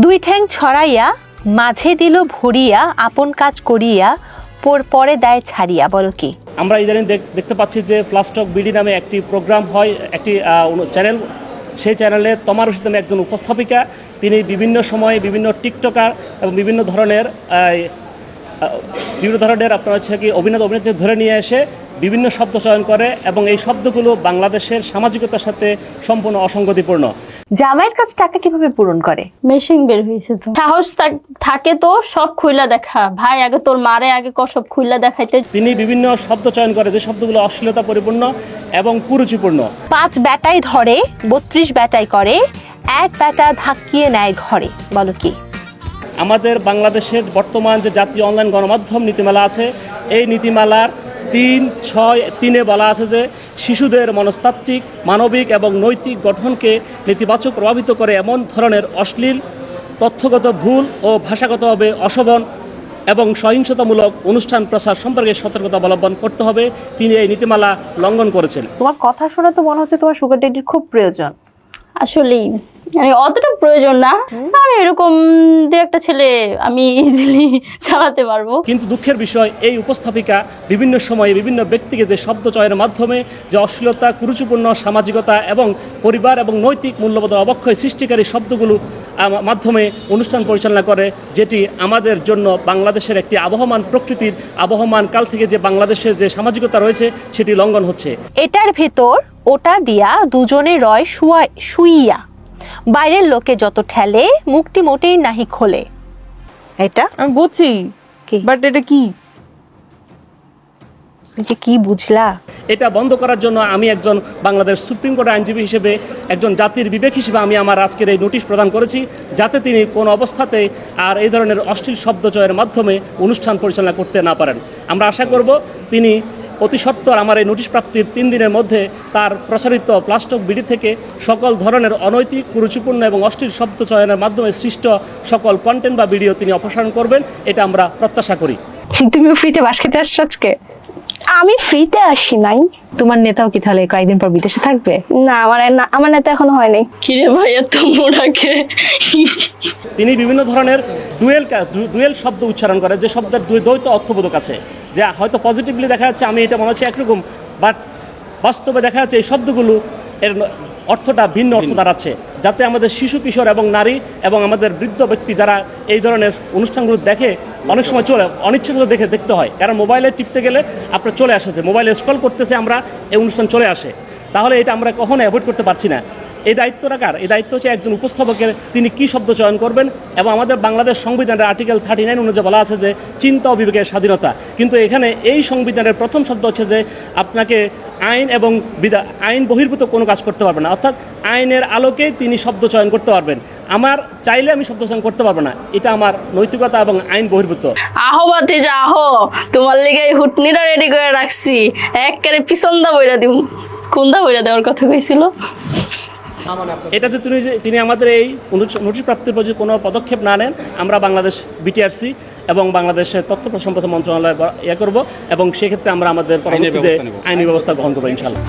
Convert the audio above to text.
দুই ঠ্যাং ছড়াইয়া মাঝে দিল ভরিয়া আপন কাজ করিয়া পরে দেয় ছাড়িয়া, বলো কি? আমরা ইদানিং দেখতে পাচ্ছি যে প্লাস্টক বিডি নামে একটি প্রোগ্রাম হয়, একটি চ্যানেল। সেই চ্যানেলে তমা রশিদ নামে একজন উপস্থাপিকা, তিনি বিভিন্ন সময়ে বিভিন্ন টিকটকার এবং বিভিন্ন ধরনের আপনার হচ্ছে কি অভিনেত্রী ধরে নিয়ে এসে বিভিন্ন শব্দ চয়ন করে এবং এই শব্দগুলো বাংলাদেশের সামাজিকতার সাথে সম্পূর্ণ অসঙ্গতিপূর্ণ। জামাইয়ের কাছে টাকা কিভাবে পূরণ করে? মেশিন বের হয়েছে তো, সাহস থাকে তো সব খুইলা দেখা। ভাই আগে তোর মারে আগে সব খুইলা দেখাইতে। তিনি বিভিন্ন শব্দ চয়ন করে যে শব্দগুলো অশ্লীলতা পরিপূর্ণ এবং কুরুচিপূর্ণ। 5 ব্যাটাই ধরে 32 ব্যাটাই করে, এক ব্যাটা ধাক্কিয়ে নেয় ঘরে, বলো কি? আমাদের বাংলাদেশের বর্তমান যে জাতীয় অনলাইন গণমাধ্যম নীতিমালা আছে, এই নীতিমালার 3.6 বলা আছে যে শিশুদের মনস্তাত্ত্বিক, মানবিক এবং নৈতিক গঠনকে নেতিবাচক প্রভাবিত করে এমন ধরনের অশ্লীল, তথ্যগত ভুল ও ভাষাগতভাবে অশোভন এবং সহিংসতামূলক অনুষ্ঠান প্রচার সম্পর্কে সতর্কতা অবলম্বন করতে হবে। তিনি এই নীতিমালা লঙ্ঘন করেছেন। তোমার কথা শুনে তো মনে হচ্ছে তোমার সুগার ড্যাডির খুব প্রয়োজন। আসলেই অতটা প্রয়োজন না, আমি এরকম যে একটা ছেলে আমি ইজিলি চালাতে পারবো। কিন্তু দুঃখের বিষয়, এই উপস্থাপিকা বিভিন্ন সময়ে বিভিন্ন ব্যক্তিকে যে শব্দ চয়নের মাধ্যমে যে অশ্লীলতা, কুরুচিপূর্ণ সামাজিকতা এবং পরিবার এবং নৈতিক মূল্যবোধের অবক্ষয় সৃষ্টিকারী শব্দগুলো মাধ্যমে অনুষ্ঠান পরিচালনা করে, যেটি আমাদের জন্য বাংলাদেশের একটি আবহমান প্রকৃতির আবহমান কাল থেকে যে বাংলাদেশের যে সামাজিকতা রয়েছে সেটি লঙ্ঘন হচ্ছে। এটার ভেতর ওটা দিয়া দুজনে রয় শুইয়া, বাইরের লোকে যত ঠেলে মুখটি মোটেই নাহি খোলে। এটা আমি বুঝছি, বাট এটা কি যে কি বুঝলা? এটা বন্ধ করার জন্য আমি একজন বাংলাদেশ সুপ্রিম কোর্টের আইনজীবী হিসেবে, একজন জাতির বিবেক হিসেবে আমি আমার আজকের এই নোটিশ প্রদান করেছি, যাতে তিনি কোনো অবস্থাতে আর এই ধরনের অশ্লীল শব্দচয়ের মাধ্যমে অনুষ্ঠান পরিচালনা করতে না পারেন। আমরা আশা করব তিনি অতি সত্বর আমার এই নোটিশ প্রাপ্তির 3 দিনের মধ্যে তার প্রচারিত প্লাস্টক বিডি থেকে সকল ধরনের অনৈতিক, কুরুচিপূর্ণ এবং অশ্লীল শব্দ চয়নের মাধ্যমে সৃষ্ট সকল কন্টেন্ট বা ভিডিও তিনি অপসারণ করবেন, এটা আমরা প্রত্যাশা করি। তুমি ফ্রিতে বাস খেতে আসছো আজকে? আমি ফ্রিতে আসি নাই। তোমার নেতাও কি তাহলে কয়েকদিন পর বিদেশে থাকবে? না, আমার নেতা এখনো হয়নি। কিরে ভাই এত মোড়াকে? তিনি বিভিন্ন ধরনের ডুয়েল শব্দ উচ্চারণ করে, যে শব্দের দ্বৈত অর্থবোধক আছে, যা হয়তো পজিটিভলি দেখা যাচ্ছে আমি এটা মনে হচ্ছে একরকম, বাট বাস্তবে দেখা যাচ্ছে এই শব্দগুলো এর অর্থটা ভিন্ন অর্থ দাঁড়াচ্ছে, যাতে আমাদের শিশু, কিশোর এবং নারী এবং আমাদের বৃদ্ধ ব্যক্তি যারা এই ধরনের অনুষ্ঠানগুলো দেখে, অনেক সময় অনিচ্ছাকৃত দেখতে হয়, কারণ মোবাইলে টিপতে গেলে আপনার চলে আসে, মোবাইলে স্ক্রল করতেছে আমরা, এই অনুষ্ঠান চলে আসে। তাহলে এটা আমরা কখনো অ্যাভয়েড করতে পারছি না। এই দায়িত্বটা কার? এই দায়িত্ব হচ্ছে একজন উপস্থাপকের, তিনি কি শব্দ চয়ন করবেন। এবং আমাদের বাংলাদেশ সংবিধানের আর্টিকেল 39 অনুযায়ী বলা আছে যে চিন্তা ও বিবেকের স্বাধীনতা, কিন্তু এখানে এই সংবিধানের প্রথম শব্দ হচ্ছে যে আপনাকে আইন এবং আইন বহির্ভূত কোনো কাজ করতে পারবেন না, অর্থাৎ আইনের আলোকে তিনি শব্দ চয়ন করতে পারবেন। আমার চাইলে আমি শব্দ চয়ন করতে পারবো না, এটা আমার নৈতিকতা এবং আইন বহির্ভূত। আহো বাতি যা আহো, তোমার লেগে হুটনিটা রেডি করে রাখছি, একবারে পিছনদা বইরা দিম। কোনদা বইরা দেওয়ার কথা কইছিল? এটা যে তিনি আমাদের এই নোটিশ প্রাপ্তির পর কোনো পদক্ষেপ না নেন, আমরা বাংলাদেশ বিটিআরসি এবং বাংলাদেশের তথ্য সম্প্রচার মন্ত্রণালয় করব এবং সেক্ষেত্রে আমরা আমাদের পরবর্তী যে আইনি ব্যবস্থা গ্রহণ করবো ইনশাআল্লাহ।